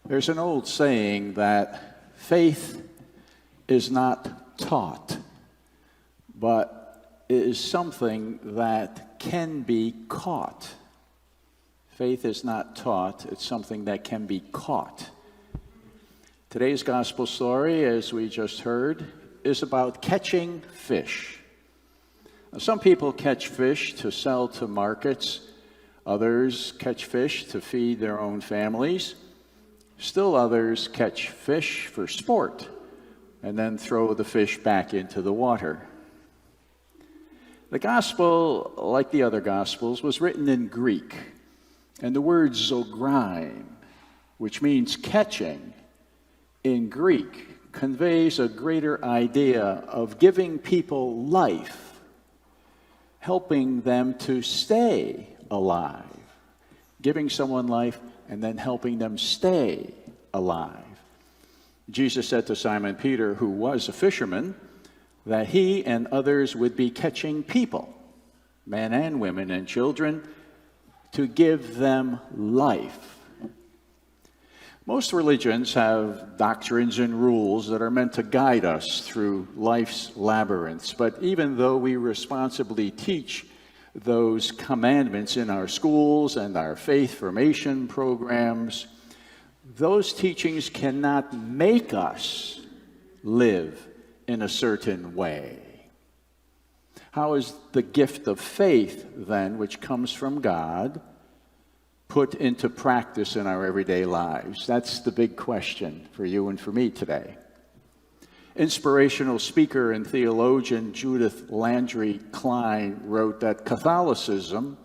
There's an old saying that faith is not taught, but it is something that can be caught. Faith is not taught, it's something that can be caught. Today's gospel story, as we just heard, is about catching fish. Now, some people catch fish to sell to markets. Others catch fish to feed their own families. Still others catch fish for sport and then throw the fish back into the water. The gospel, like the other gospels, was written in Greek. And the word zograin, which means catching, in Greek conveys a greater idea of giving people life, helping them to stay alive, giving someone life and then helping them stay alive. Jesus said to Simon Peter, who was a fisherman, that he and others would be catching people, men and women and children, to give them life. Most religions have doctrines and rules that are meant to guide us through life's labyrinths, but even though we responsibly teach those commandments in our schools and our faith formation programs, those teachings cannot make us live in a certain way. How is the gift of faith, then, which comes from God, put into practice in our everyday lives? That's the big question for you and for me today. Inspirational speaker and theologian Judith Landry Klein wrote that Catholicism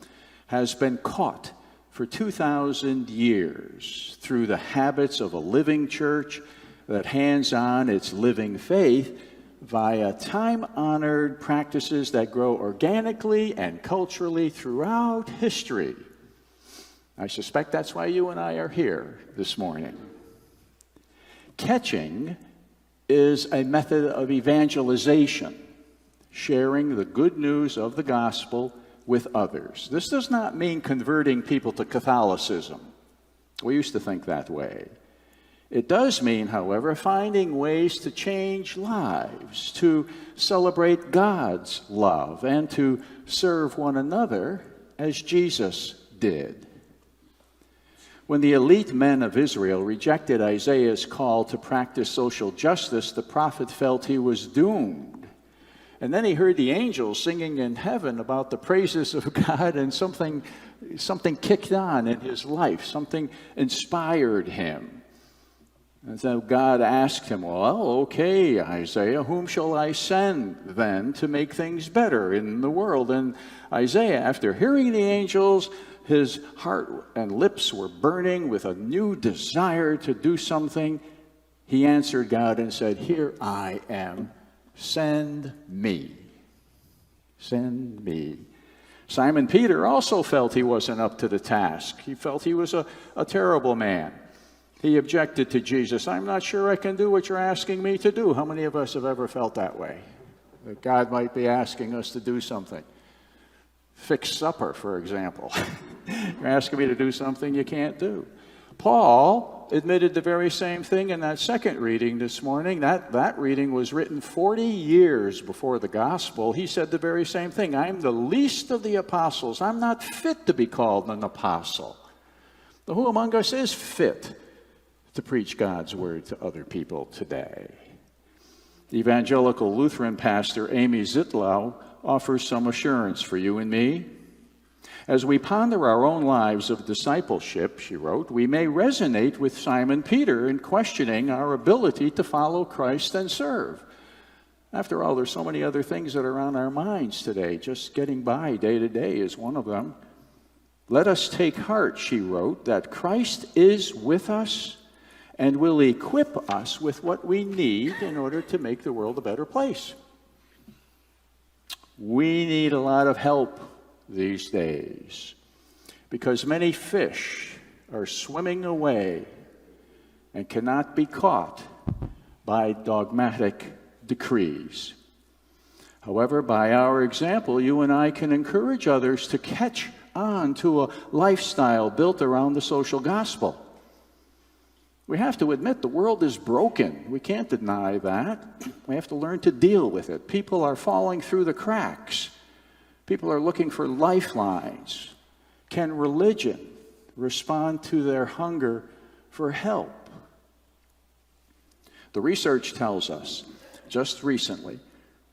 has been caught for 2,000 years through the habits of a living church that hands on its living faith via time-honored practices that grow organically and culturally throughout history. I suspect that's why you and I are here this morning. Catching is a method of evangelization, sharing the good news of the gospel with others. This does not mean converting people to Catholicism. We used to think that way. It does mean, however, finding ways to change lives, to celebrate God's love, and to serve one another as Jesus did. When the elite men of Israel rejected Isaiah's call to practice social justice, the prophet felt he was doomed. And then he heard the angels singing in heaven about the praises of God, and something kicked on in his life. Something inspired him. And so God asked him, well, okay, Isaiah, whom shall I send then to make things better in the world? And Isaiah, after hearing the angels, his heart and lips were burning with a new desire to do something. He answered God and said, here I am, send me. Send me. Simon Peter also felt he wasn't up to the task. He felt he was a terrible man. He objected to Jesus. I'm not sure I can do what you're asking me to do. How many of us have ever felt that way? That God might be asking us to do something. Fix supper, for example. You're asking me to do something you can't do. Paul admitted the very same thing in that second reading this morning. That reading was written 40 years before the gospel. He said the very same thing. I'm the least of the apostles. I'm not fit to be called an apostle. But who among us is fit to preach God's word to other people today? The evangelical Lutheran pastor Amy Zitlau offers some assurance for you and me. As we ponder our own lives of discipleship, she wrote, we may resonate with Simon Peter in questioning our ability to follow Christ and serve. After all, there's so many other things that are on our minds today. Just getting by day to day is one of them. Let us take heart, she wrote, that Christ is with us and will equip us with what we need in order to make the world a better place. We need a lot of help these days because many fish are swimming away and cannot be caught by dogmatic decrees. However, by our example, you and I can encourage others to catch on to a lifestyle built around the social gospel. We have to admit the world is broken. We can't deny that. We have to learn to deal with it. People are falling through the cracks. People are looking for lifelines. Can religion respond to their hunger for help? The research tells us, just recently,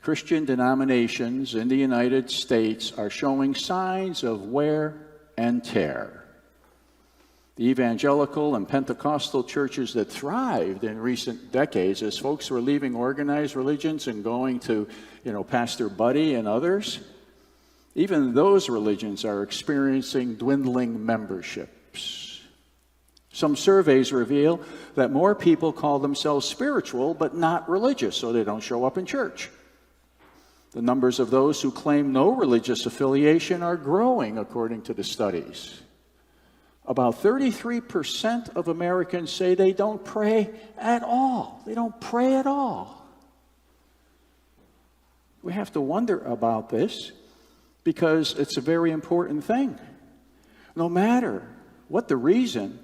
Christian denominations in the United States are showing signs of wear and tear. The evangelical and Pentecostal churches that thrived in recent decades as folks were leaving organized religions and going to, Pastor Buddy and others, even those religions are experiencing dwindling memberships. Some surveys reveal that more people call themselves spiritual but not religious, so they don't show up in church. The numbers of those who claim no religious affiliation are growing, according to the studies. About 33% of Americans say they don't pray at all. They don't pray at all. We have to wonder about this because it's a very important thing. No matter what the reason,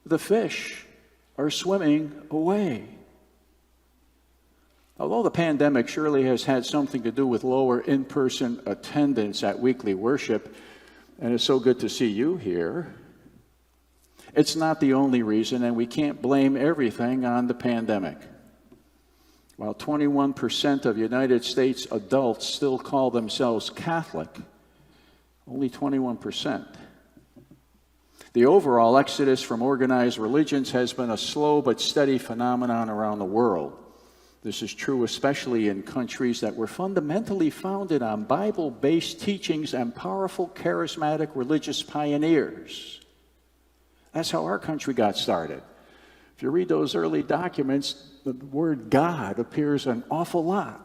the fish are swimming away. Although the pandemic surely has had something to do with lower in-person attendance at weekly worship, and it's so good to see you here, it's not the only reason, and we can't blame everything on the pandemic. While 21% of United States adults still call themselves Catholic, only 21%. The overall exodus from organized religions has been a slow but steady phenomenon around the world. This is true especially in countries that were fundamentally founded on Bible-based teachings and powerful charismatic religious pioneers. That's how our country got started. If you read those early documents, the word God appears an awful lot.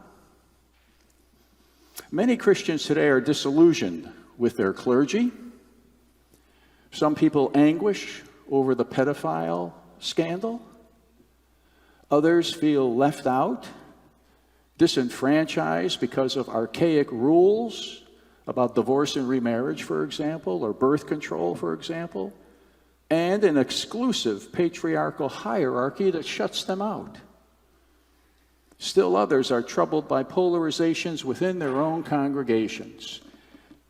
Many Christians today are disillusioned with their clergy. Some people anguish over the pedophile scandal. Others feel left out, disenfranchised because of archaic rules about divorce and remarriage, for example, or birth control, for example, and an exclusive patriarchal hierarchy that shuts them out. Still others are troubled by polarizations within their own congregations.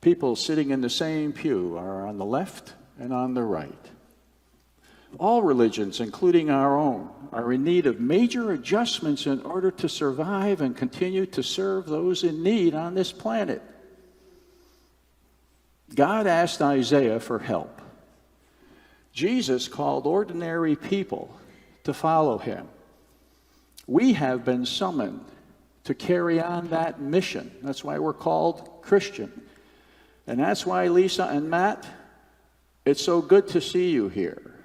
People sitting in the same pew are on the left and on the right. All religions, including our own, are in need of major adjustments in order to survive and continue to serve those in need on this planet. God asked Isaiah for help. Jesus called ordinary people to follow him. We have been summoned to carry on that mission. That's why we're called Christian. And that's why, Lisa and Matt, it's so good to see you here.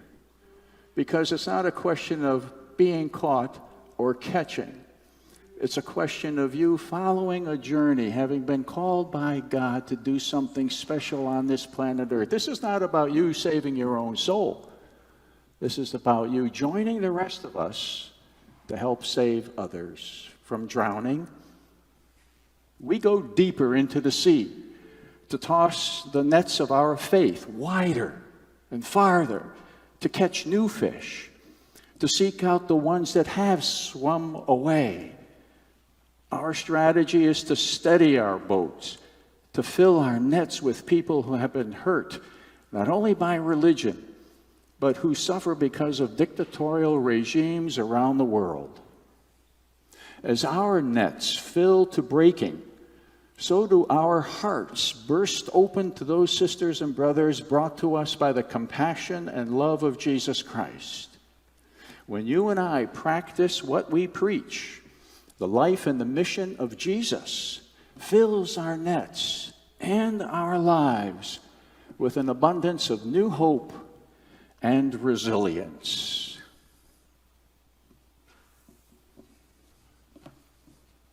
Because it's not a question of being caught or catching. It's a question of you following a journey, having been called by God to do something special on this planet Earth. This is not about you saving your own soul. This is about you joining the rest of us to help save others from drowning. We go deeper into the sea to toss the nets of our faith wider and farther, to catch new fish, to seek out the ones that have swum away. Our strategy is to steady our boats, to fill our nets with people who have been hurt, not only by religion, but who suffer because of dictatorial regimes around the world. As our nets fill to breaking, so do our hearts burst open to those sisters and brothers brought to us by the compassion and love of Jesus Christ. When you and I practice what we preach, the life and the mission of Jesus fills our nets and our lives with an abundance of new hope and resilience.